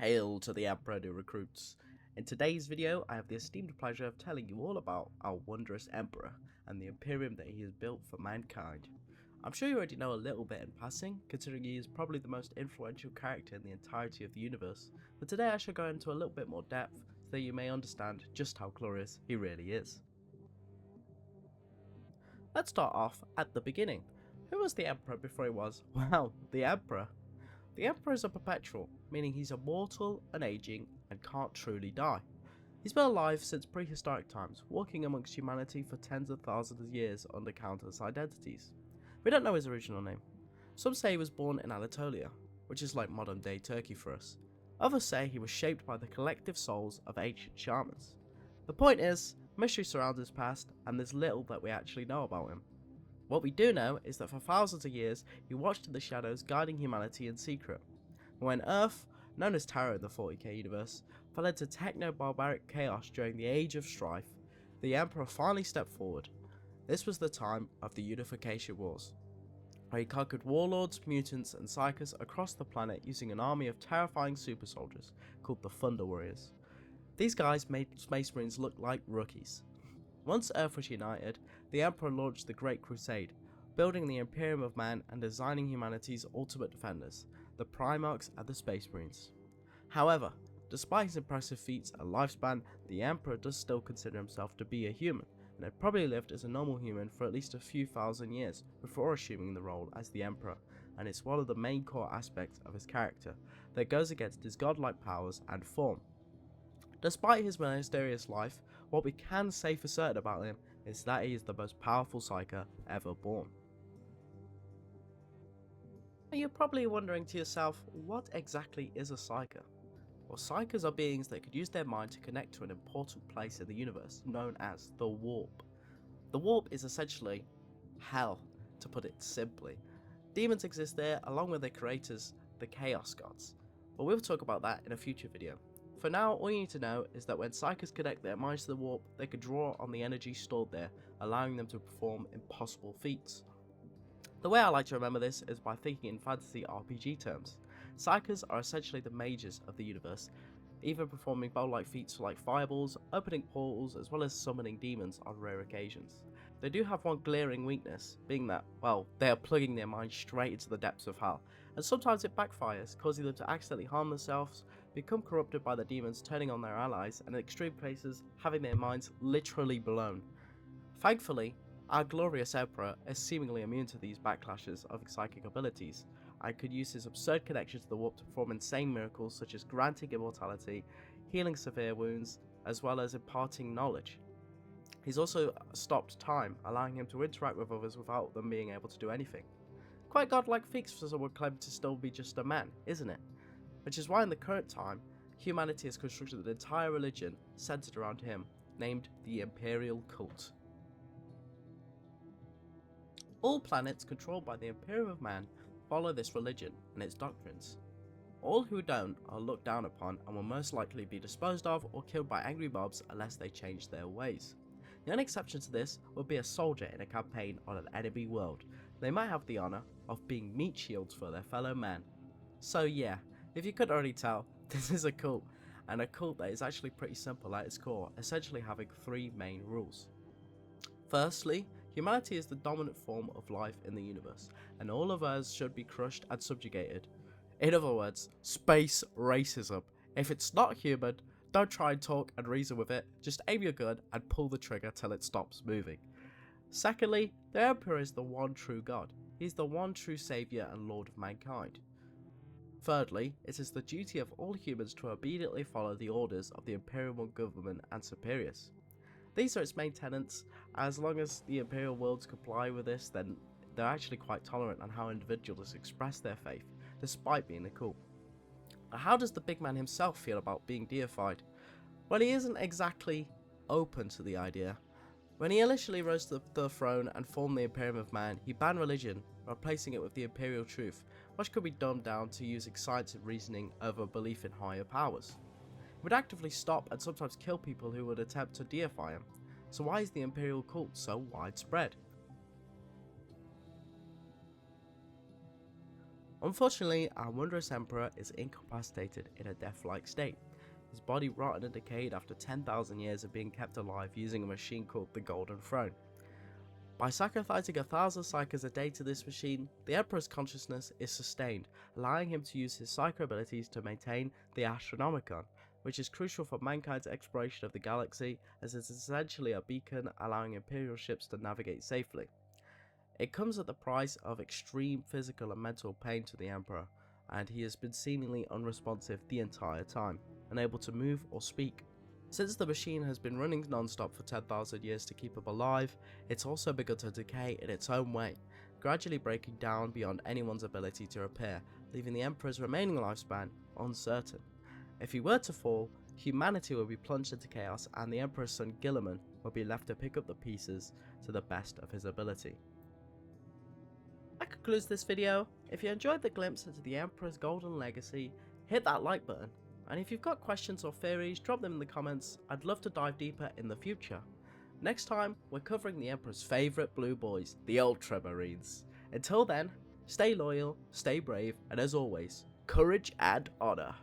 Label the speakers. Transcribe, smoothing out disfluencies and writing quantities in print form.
Speaker 1: Hail to the Emperor new recruits. In today's video, I have the esteemed pleasure of telling you all about our wondrous Emperor and the Imperium that he has built for mankind. I'm sure you already know a little bit in passing, considering he is probably the most influential character in the entirety of the universe, but today I shall go into a little bit more depth so that you may understand just how glorious he really is. Let's start off at the beginning. Who was the Emperor before he was, well, the Emperor? The Emperor is a perpetual, meaning he's immortal, unaging, and can't truly die. He's been alive since prehistoric times, walking amongst humanity for tens of thousands of years under countless identities. We don't know his original name. Some say he was born in Anatolia, which is like modern day Turkey for us. Others say he was shaped by the collective souls of ancient shamans. The point is, mystery surrounds his past, and there's little that we actually know about him. What we do know is that for thousands of years, he watched in the shadows, guiding humanity in secret. When Earth, known as Terra in the 40k universe, fell into techno-barbaric chaos during the Age of Strife, the Emperor finally stepped forward. This was the time of the Unification Wars, where he conquered warlords, mutants, and psykers across the planet using an army of terrifying super soldiers called the Thunder Warriors. These guys made Space Marines look like rookies. Once Earth was united, the Emperor launched the Great Crusade, building the Imperium of Man and designing humanity's ultimate defenders, the Primarchs and the Space Marines. However, despite his impressive feats and lifespan, the Emperor does still consider himself to be a human, and had probably lived as a normal human for at least a few thousand years before assuming the role as the Emperor, and it's one of the main core aspects of his character that goes against his godlike powers and form. Despite his mysterious life, what we can say for certain about him is that he is the most powerful psyker ever born. You're probably wondering to yourself, what exactly is a psyker? Well, psykers are beings that could use their mind to connect to an important place in the universe, known as the Warp. The Warp is essentially hell, to put it simply. Demons exist there, along with their creators, the Chaos Gods, but we'll talk about that in a future video. For now, all you need to know is that when psykers connect their minds to the Warp, they can draw on the energy stored there, allowing them to perform impossible feats. The way I like to remember this is by thinking in fantasy RPG terms. Psykers are essentially the mages of the universe, even performing bow-like feats like fireballs, opening portals, as well as summoning demons on rare occasions. They do have one glaring weakness, being that, well, they are plugging their minds straight into the depths of hell, and sometimes it backfires, causing them to accidentally harm themselves, become corrupted by the demons turning on their allies, and in extreme cases, having their minds literally blown. Thankfully, our glorious Emperor is seemingly immune to these backlashes of psychic abilities, and could use his absurd connection to the Warp to perform insane miracles such as granting immortality, healing severe wounds, as well as imparting knowledge. He's also stopped time, allowing him to interact with others without them being able to do anything. Quite godlike feats for someone claiming to still be just a man, isn't it? Which is why in the current time, humanity has constructed an entire religion centered around him, named the Imperial Cult. All planets controlled by the Imperium of Man follow this religion and its doctrines. All who don't are looked down upon and will most likely be disposed of or killed by angry mobs unless they change their ways. The only exception to this would be a soldier in a campaign on an enemy world. They might have the honour of being meat shields for their fellow man. So yeah, if you couldn't already tell, this is a cult, and a cult that is actually pretty simple at its core, essentially having three main rules. Firstly, humanity is the dominant form of life in the universe, and all of us should be crushed and subjugated. In other words, space racism. If it's not human, don't try and talk and reason with it, just aim your gun and pull the trigger till it stops moving. Secondly, the Emperor is the one true God. He's the one true saviour and lord of mankind. Thirdly, it is the duty of all humans to obediently follow the orders of the Imperial government and superiors. These are its main tenets. As long as the Imperial worlds comply with this, then they're actually quite tolerant on how individuals express their faith, despite being a cult. How does the big man himself feel about being deified? Well, he isn't exactly open to the idea. When he initially rose to the throne and formed the Imperium of Man, he banned religion, replacing it with the Imperial truth, which could be dumbed down to using science and reasoning over belief in higher powers. He would actively stop and sometimes kill people who would attempt to deify him. So why is the Imperial cult so widespread? Unfortunately, our wondrous Emperor is incapacitated in a death-like state, his body rotten and decayed after 10,000 years of being kept alive using a machine called the Golden Throne. By sacrificing 1,000 psykers a day to this machine, the Emperor's consciousness is sustained, allowing him to use his psyker abilities to maintain the Astronomicon, which is crucial for mankind's exploration of the galaxy, as it is essentially a beacon allowing Imperial ships to navigate safely. It comes at the price of extreme physical and mental pain to the Emperor, and he has been seemingly unresponsive the entire time, unable to move or speak. Since the machine has been running non-stop for 10,000 years to keep him alive, it's also begun to decay in its own way, gradually breaking down beyond anyone's ability to repair, leaving the Emperor's remaining lifespan uncertain. If he were to fall, humanity will be plunged into chaos and the Emperor's son Guilliman will be left to pick up the pieces to the best of his ability. That concludes this video. If you enjoyed the glimpse into the Emperor's golden legacy, hit that like button. And if you've got questions or theories, drop them in the comments. I'd love to dive deeper in the future. Next time, we're covering the Emperor's favourite blue boys, the Ultramarines. Until then, stay loyal, stay brave, and as always, courage and honour.